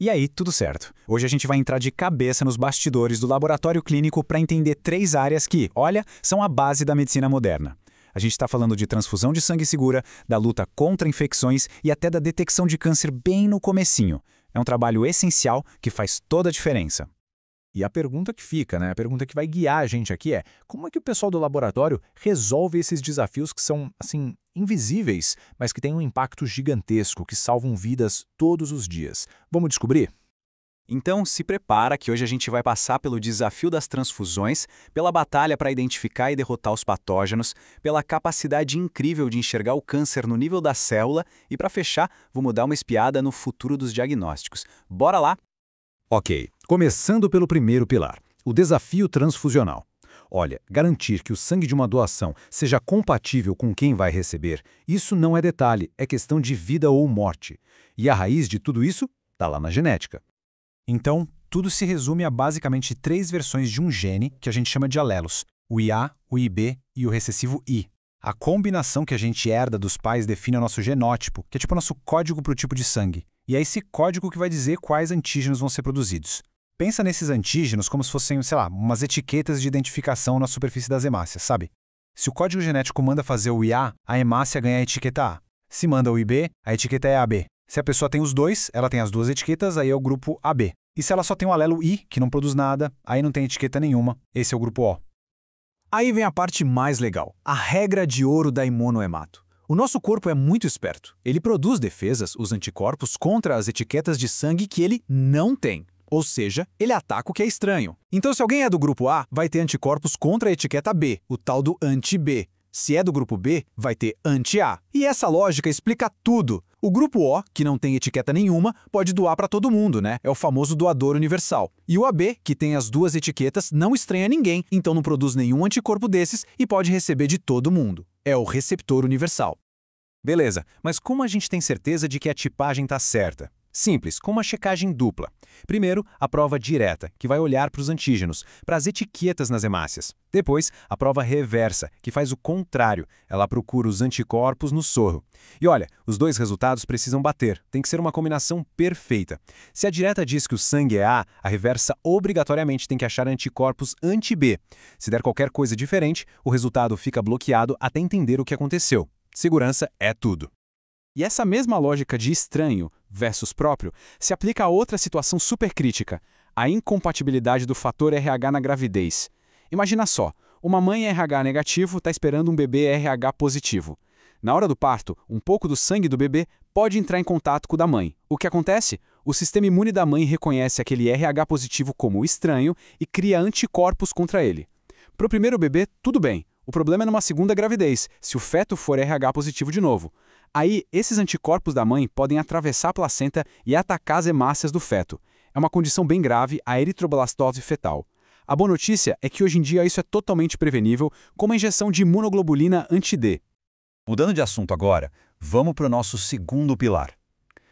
E aí, tudo certo. Hoje a gente vai entrar de cabeça nos bastidores do laboratório clínico para entender 3 áreas que, olha, são a base da medicina moderna. A gente está falando de transfusão de sangue segura, da luta contra infecções e até da detecção de câncer bem no comecinho. É um trabalho essencial que faz toda a diferença. E a pergunta que fica, né? A pergunta que vai guiar a gente aqui é: como é que o pessoal do laboratório resolve esses desafios que são, assim, invisíveis, mas que têm um impacto gigantesco, que salvam vidas todos os dias? Vamos descobrir? Então, se prepara que hoje a gente vai passar pelo desafio das transfusões, pela batalha para identificar e derrotar os patógenos, pela capacidade incrível de enxergar o câncer no nível da célula e, para fechar, vamos dar uma espiada no futuro dos diagnósticos. Bora lá? Ok, começando pelo primeiro pilar, o desafio transfusional. Olha, garantir que o sangue de uma doação seja compatível com quem vai receber, isso não é detalhe, é questão de vida ou morte. E a raiz de tudo isso está lá na genética. Então, tudo se resume a basicamente 3 versões de um gene que a gente chama de alelos, o IA, o IB e o recessivo I. A combinação que a gente herda dos pais define o nosso genótipo, que é tipo o nosso código para o tipo de sangue. E é esse código que vai dizer quais antígenos vão ser produzidos. Pensa nesses antígenos como se fossem, sei lá, umas etiquetas de identificação na superfície das hemácias, sabe? Se o código genético manda fazer o IA, a hemácia ganha a etiqueta A. Se manda o IB, a etiqueta é AB. Se a pessoa tem os dois, ela tem as 2 etiquetas, aí é o grupo AB. E se ela só tem o alelo I, que não produz nada, aí não tem etiqueta nenhuma, esse é o grupo O. Aí vem a parte mais legal, a regra de ouro da imunohemato. O nosso corpo é muito esperto. Ele produz defesas, os anticorpos, contra as etiquetas de sangue que ele não tem. Ou seja, ele ataca o que é estranho. Então, se alguém é do grupo A, vai ter anticorpos contra a etiqueta B, o tal do anti-B. Se é do grupo B, vai ter anti-A. E essa lógica explica tudo. O grupo O, que não tem etiqueta nenhuma, pode doar para todo mundo, né? É o famoso doador universal. E o AB, que tem as 2 etiquetas, não estranha ninguém, então não produz nenhum anticorpo desses e pode receber de todo mundo. É o receptor universal. Beleza, mas como a gente tem certeza de que a tipagem está certa? Simples, com uma checagem dupla. Primeiro, a prova direta, que vai olhar para os antígenos, para as etiquetas nas hemácias. Depois, a prova reversa, que faz o contrário. Ela procura os anticorpos no sorro. E olha, os 2 resultados precisam bater. Tem que ser uma combinação perfeita. Se a direta diz que o sangue é A, a reversa obrigatoriamente tem que achar anticorpos anti-B. Se der qualquer coisa diferente, o resultado fica bloqueado até entender o que aconteceu. Segurança é tudo. E essa mesma lógica de estranho versus próprio se aplica a outra situação super crítica, a incompatibilidade do fator RH na gravidez. Imagina só, uma mãe RH negativo está esperando um bebê RH positivo. Na hora do parto, um pouco do sangue do bebê pode entrar em contato com o da mãe. O que acontece? O sistema imune da mãe reconhece aquele RH positivo como estranho e cria anticorpos contra ele. Para o primeiro bebê, tudo bem. O problema é numa segunda gravidez, se o feto for RH positivo de novo. Aí, esses anticorpos da mãe podem atravessar a placenta e atacar as hemácias do feto. É uma condição bem grave, a eritroblastose fetal. A boa notícia é que hoje em dia isso é totalmente prevenível com uma injeção de imunoglobulina anti-D. Mudando de assunto agora, vamos para o nosso segundo pilar.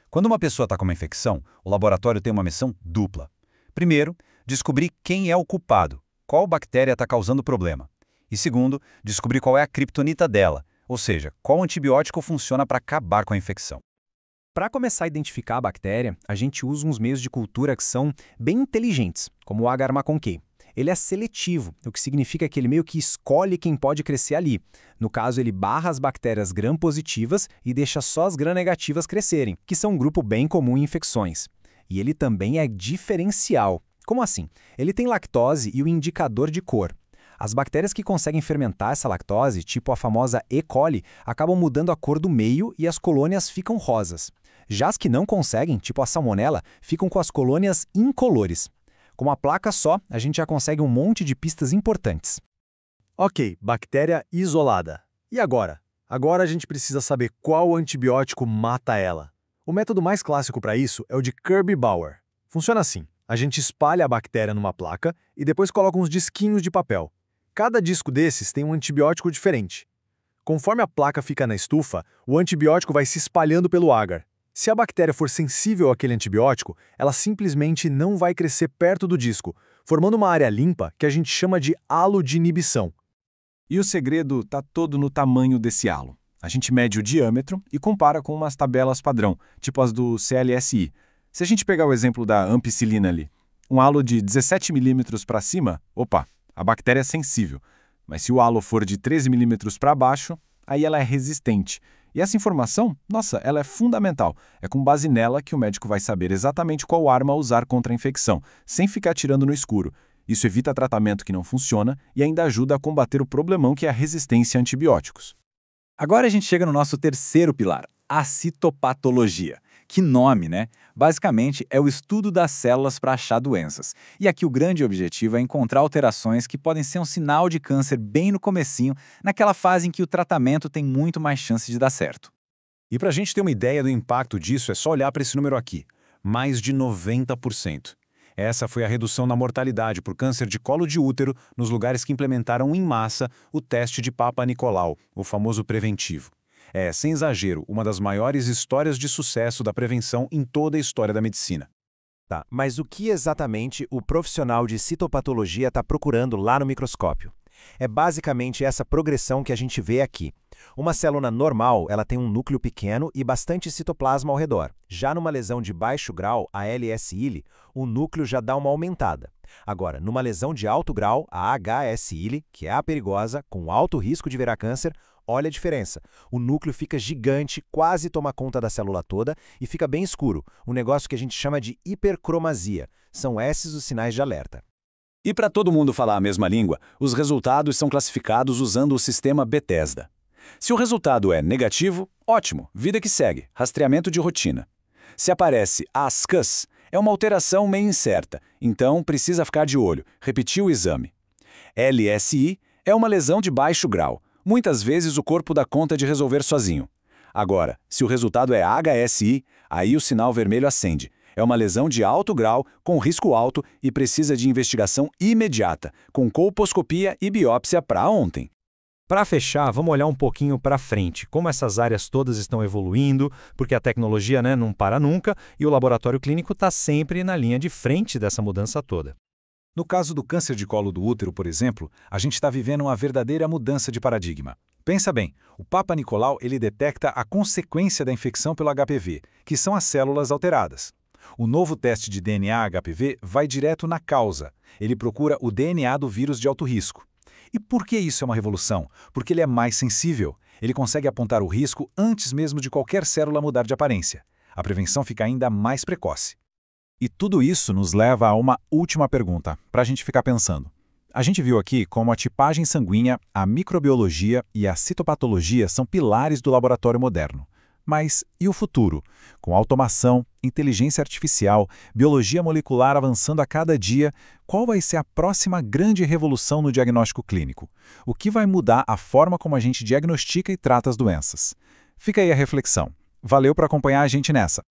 Quando uma pessoa está com uma infecção, o laboratório tem uma missão dupla. Primeiro, descobrir quem é o culpado, qual bactéria está causando o problema. E segundo, descobrir qual é a criptonita dela, ou seja, qual antibiótico funciona para acabar com a infecção. Para começar a identificar a bactéria, a gente usa uns meios de cultura que são bem inteligentes, como o agar-Makongei. Ele é seletivo, o que significa que ele meio que escolhe quem pode crescer ali. No caso, ele barra as bactérias gram-positivas e deixa só as gram-negativas crescerem, que são um grupo bem comum em infecções. E ele também é diferencial. Como assim? Ele tem lactose e o indicador de cor. As bactérias que conseguem fermentar essa lactose, tipo a famosa E. coli, acabam mudando a cor do meio e as colônias ficam rosas. Já as que não conseguem, tipo a salmonela, ficam com as colônias incolores. Com uma placa só, a gente já consegue um monte de pistas importantes. Ok, bactéria isolada. E agora? Agora a gente precisa saber qual antibiótico mata ela. O método mais clássico para isso é o de Kirby-Bauer. Funciona assim: a gente espalha a bactéria numa placa e depois coloca uns disquinhos de papel. Cada disco desses tem um antibiótico diferente. Conforme a placa fica na estufa, o antibiótico vai se espalhando pelo agar. Se a bactéria for sensível àquele antibiótico, ela simplesmente não vai crescer perto do disco, formando uma área limpa que a gente chama de halo de inibição. E o segredo está todo no tamanho desse halo. A gente mede o diâmetro e compara com umas tabelas padrão, tipo as do CLSI. Se a gente pegar o exemplo da ampicilina ali, um halo de 17 milímetros para cima, opa, a bactéria é sensível. Mas se o halo for de 13 milímetros para baixo, aí ela é resistente. E essa informação, nossa, ela é fundamental. É com base nela que o médico vai saber exatamente qual arma usar contra a infecção, sem ficar tirando no escuro. Isso evita tratamento que não funciona e ainda ajuda a combater o problemão que é a resistência a antibióticos. Agora a gente chega no nosso terceiro pilar, a citopatologia. Que nome, né? Basicamente, é o estudo das células para achar doenças. E aqui o grande objetivo é encontrar alterações que podem ser um sinal de câncer bem no comecinho, naquela fase em que o tratamento tem muito mais chance de dar certo. E para a gente ter uma ideia do impacto disso, é só olhar para esse número aqui. Mais de 90%. Essa foi a redução na mortalidade por câncer de colo de útero nos lugares que implementaram em massa o teste de Papa Nicolau, o famoso preventivo. É, sem exagero, uma das maiores histórias de sucesso da prevenção em toda a história da medicina. Tá, mas o que exatamente o profissional de citopatologia está procurando lá no microscópio? É basicamente essa progressão que a gente vê aqui. Uma célula normal, ela tem um núcleo pequeno e bastante citoplasma ao redor. Já numa lesão de baixo grau, a LS-ILI, o núcleo já dá uma aumentada. Agora, numa lesão de alto grau, a HS-ILI, que é a perigosa, com alto risco de virar câncer, olha a diferença. O núcleo fica gigante, quase toma conta da célula toda e fica bem escuro, um negócio que a gente chama de hipercromasia. São esses os sinais de alerta. E para todo mundo falar a mesma língua, os resultados são classificados usando o sistema Bethesda. Se o resultado é negativo, ótimo, vida que segue, rastreamento de rotina. Se aparece ASCUS, é uma alteração meio incerta, então precisa ficar de olho, repetir o exame. LSI é uma lesão de baixo grau. Muitas vezes o corpo dá conta de resolver sozinho. Agora, se o resultado é HSI, aí o sinal vermelho acende. É uma lesão de alto grau, com risco alto e precisa de investigação imediata, com colposcopia e biópsia para ontem. Para fechar, vamos olhar um pouquinho para frente, como essas áreas todas estão evoluindo, porque a tecnologia, não para nunca e o laboratório clínico está sempre na linha de frente dessa mudança toda. No caso do câncer de colo do útero, por exemplo, a gente está vivendo uma verdadeira mudança de paradigma. Pensa bem, o Papa Nicolau ele detecta a consequência da infecção pelo HPV, que são as células alteradas. O novo teste de DNA HPV vai direto na causa. Ele procura o DNA do vírus de alto risco. E por que isso é uma revolução? Porque ele é mais sensível. Ele consegue apontar o risco antes mesmo de qualquer célula mudar de aparência. A prevenção fica ainda mais precoce. E tudo isso nos leva a uma última pergunta, para a gente ficar pensando. A gente viu aqui como a tipagem sanguínea, a microbiologia e a citopatologia são pilares do laboratório moderno. Mas e o futuro? Com automação, inteligência artificial, biologia molecular avançando a cada dia, qual vai ser a próxima grande revolução no diagnóstico clínico? O que vai mudar a forma como a gente diagnostica e trata as doenças? Fica aí a reflexão. Valeu por acompanhar a gente nessa.